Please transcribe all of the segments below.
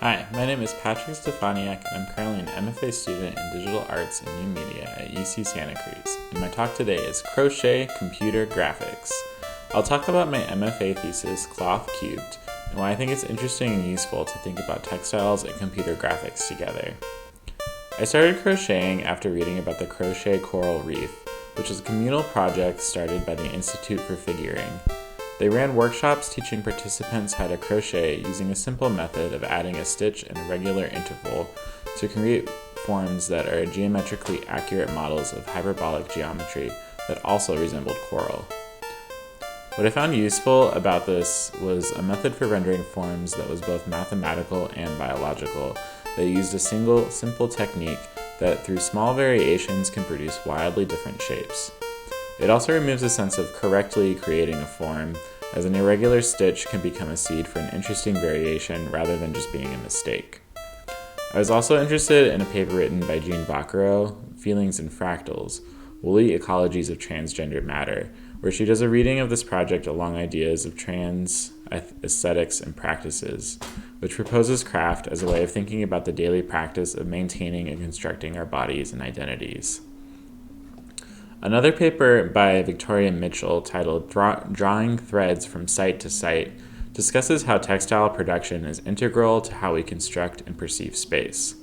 Hi, my name is Patrick Stefaniak, and I'm currently an MFA student in Digital Arts and New Media at UC Santa Cruz, and my talk today is Crochet Computer Graphics. I'll talk about my MFA thesis, Cloth Cubed, and why I think it's interesting and useful to think about textiles and computer graphics together. I started crocheting after reading about the Crochet Coral Wreath, which is a communal project started by the Institute for Figuring. They ran workshops teaching participants how to crochet using a simple method of adding a stitch in a regular interval to create forms that are geometrically accurate models of hyperbolic geometry that also resembled coral. What I found useful about this was a method for rendering forms that was both mathematical and biological, that used a simple technique that through small variations can produce wildly different shapes. It also removes a sense of correctly creating a form, as an irregular stitch can become a seed for an interesting variation rather than just being a mistake. I was also interested in a paper written by Jean Vaccaro, Feelings and Fractals, Woolly Ecologies of Transgender Matter, where she does a reading of this project along ideas of trans aesthetics and practices, which proposes craft as a way of thinking about the daily practice of maintaining and constructing our bodies and identities. Another paper by Victoria Mitchell titled Drawing Threads from Site to Site discusses how textile production is integral to how we construct and perceive space.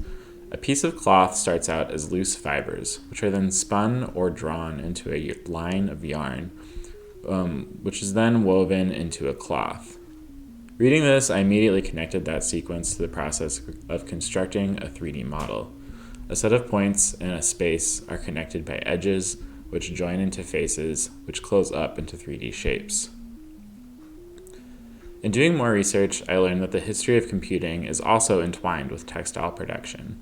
A piece of cloth starts out as loose fibers, which are then spun or drawn into a line of yarn, which is then woven into a cloth. Reading this, I immediately connected that sequence to the process of constructing a 3D model. A set of points in a space are connected by edges, which join into faces, which close up into 3D shapes. In doing more research, I learned that the history of computing is also entwined with textile production.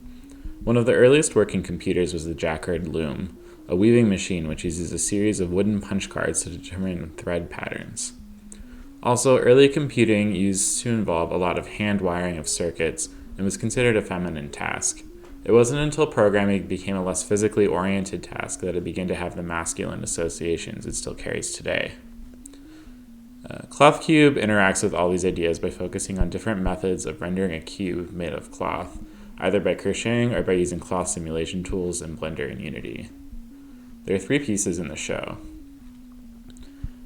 One of the earliest working computers was the Jacquard loom, a weaving machine which uses a series of wooden punch cards to determine thread patterns. Also, early computing used to involve a lot of hand wiring of circuits and was considered a feminine task. It wasn't until programming became a less physically oriented task that it began to have the masculine associations it still carries today. Cloth Cube interacts with all these ideas by focusing on different methods of rendering a cube made of cloth, either by crocheting or by using cloth simulation tools in Blender and Unity. There are 3 pieces in the show.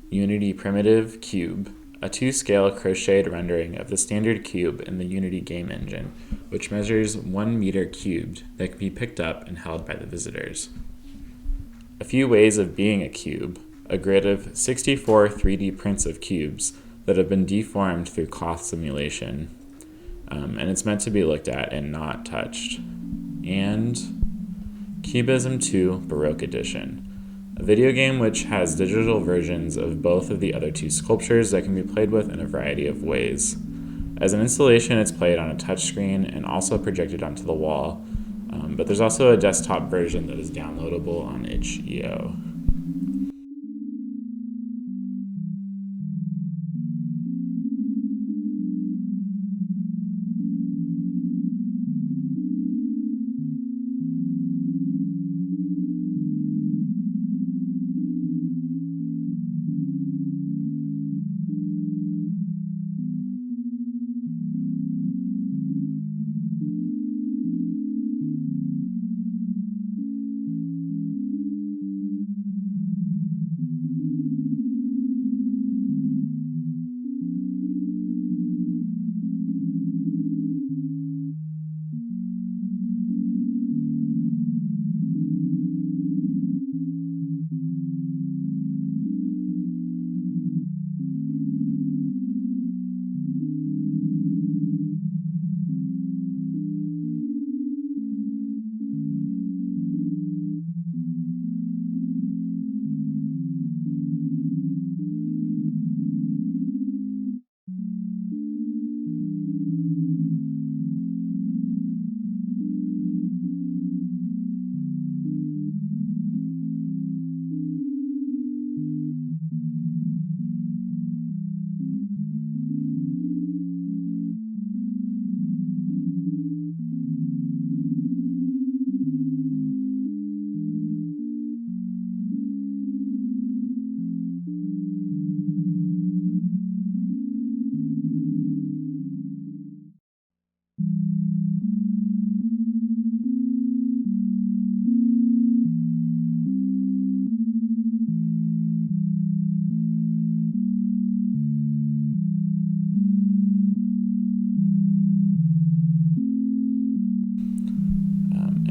Unity Primitive Cube, a 2-scale crocheted rendering of the standard cube in the Unity game engine, which measures 1 meter cubed that can be picked up and held by the visitors. A few ways of being a cube, a grid of 64 3D prints of cubes that have been deformed through cloth simulation, and it's meant to be looked at and not touched. And Cubism 2 Baroque Edition, a video game which has digital versions of both of the other 2 sculptures that can be played with in a variety of ways. As an installation, it's played on a touchscreen and also projected onto the wall, but there's also a desktop version that is downloadable on itch.io.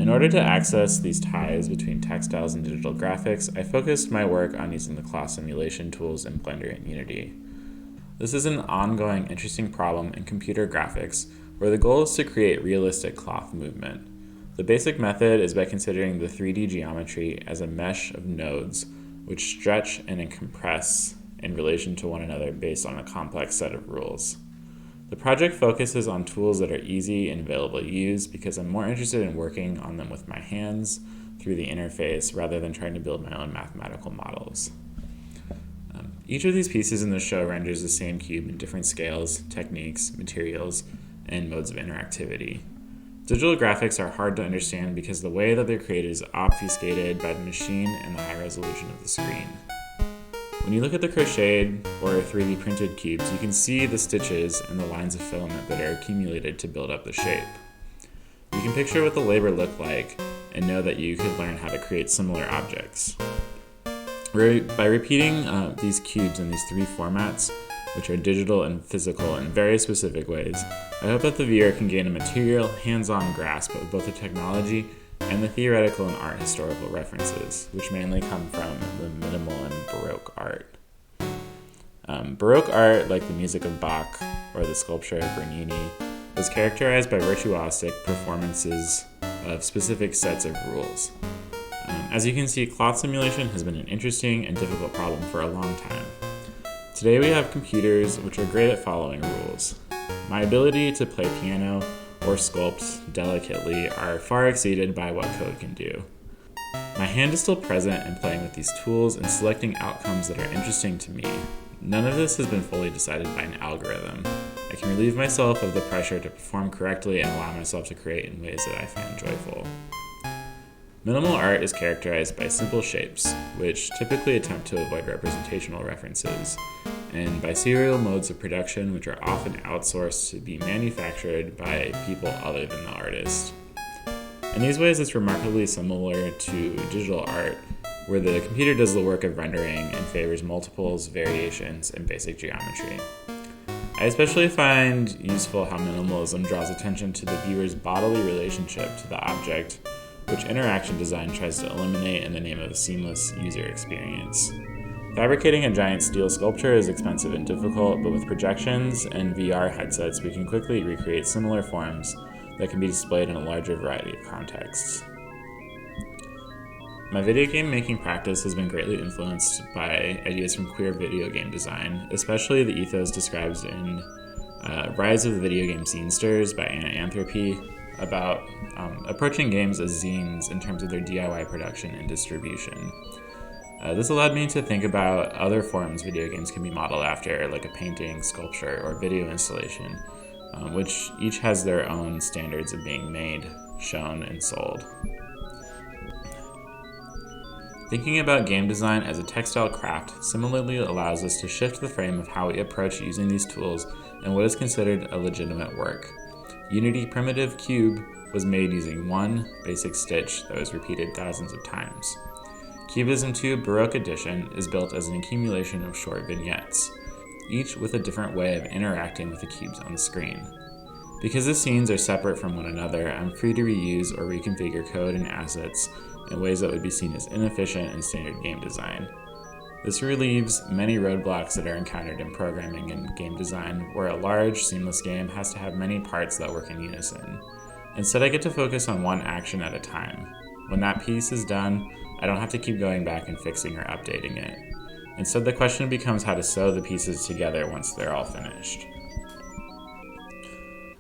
In order to access these ties between textiles and digital graphics, I focused my work on using the cloth simulation tools in Blender and Unity. This is an ongoing, interesting problem in computer graphics where the goal is to create realistic cloth movement. The basic method is by considering the 3D geometry as a mesh of nodes which stretch and compress in relation to one another based on a complex set of rules. The project focuses on tools that are easy and available to use because I'm more interested in working on them with my hands through the interface rather than trying to build my own mathematical models. Each of these pieces in the show renders the same cube in different scales, techniques, materials, and modes of interactivity. Digital graphics are hard to understand because the way that they're created is obfuscated by the machine and the high resolution of the screen. When you look at the crocheted or 3D printed cubes, you can see the stitches and the lines of filament that are accumulated to build up the shape. You can picture what the labor looked like and know that you could learn how to create similar objects. By repeating these cubes in these three formats, which are digital and physical in very specific ways, I hope that the viewer can gain a material, hands-on grasp of both the technology and the theoretical and art historical references, which mainly come from the minimal and Baroque art. Baroque art, like the music of Bach or the sculpture of Bernini, was characterized by virtuosic performances of specific sets of rules. As you can see, cloth simulation has been an interesting and difficult problem for a long time. Today we have computers which are great at following rules. My ability to play piano or sculpt delicately are far exceeded by what code can do. My hand is still present in playing with these tools and selecting outcomes that are interesting to me. None of this has been fully decided by an algorithm. I can relieve myself of the pressure to perform correctly and allow myself to create in ways that I find joyful. Minimal art is characterized by simple shapes, which typically attempt to avoid representational references, and by serial modes of production, which are often outsourced to be manufactured by people other than the artist. In these ways, it's remarkably similar to digital art, where the computer does the work of rendering and favors multiples, variations, and basic geometry. I especially find useful how minimalism draws attention to the viewer's bodily relationship to the object, which interaction design tries to eliminate in the name of a seamless user experience. Fabricating a giant steel sculpture is expensive and difficult, but with projections and VR headsets, we can quickly recreate similar forms that can be displayed in a larger variety of contexts. My video game making practice has been greatly influenced by ideas from queer video game design, especially the ethos described in Rise of the Video Game Scenesters by Anna Anthropy, about approaching games as zines in terms of their DIY production and distribution. This allowed me to think about other forms video games can be modeled after, like a painting, sculpture, or video installation, which each has their own standards of being made, shown, and sold. Thinking about game design as a textile craft similarly allows us to shift the frame of how we approach using these tools and what is considered a legitimate work. Unity Primitive Cube was made using one basic stitch that was repeated thousands of times. Cubism 2 Baroque Edition is built as an accumulation of short vignettes, each with a different way of interacting with the cubes on the screen. Because the scenes are separate from one another, I'm free to reuse or reconfigure code and assets in ways that would be seen as inefficient in standard game design. This relieves many roadblocks that are encountered in programming and game design, where a large, seamless game has to have many parts that work in unison. Instead, I get to focus on one action at a time. When that piece is done, I don't have to keep going back and fixing or updating it. Instead, the question becomes how to sew the pieces together once they're all finished.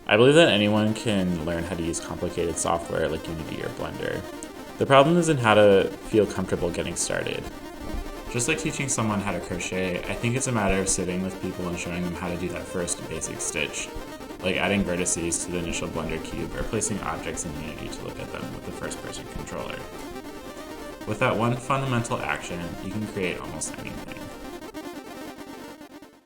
I believe that anyone can learn how to use complicated software like Unity or Blender. The problem is in how to feel comfortable getting started. Just like teaching someone how to crochet, I think it's a matter of sitting with people and showing them how to do that first basic stitch, like adding vertices to the initial Blender cube or placing objects in Unity to look at them with the first-person controller. With that one fundamental action, you can create almost anything.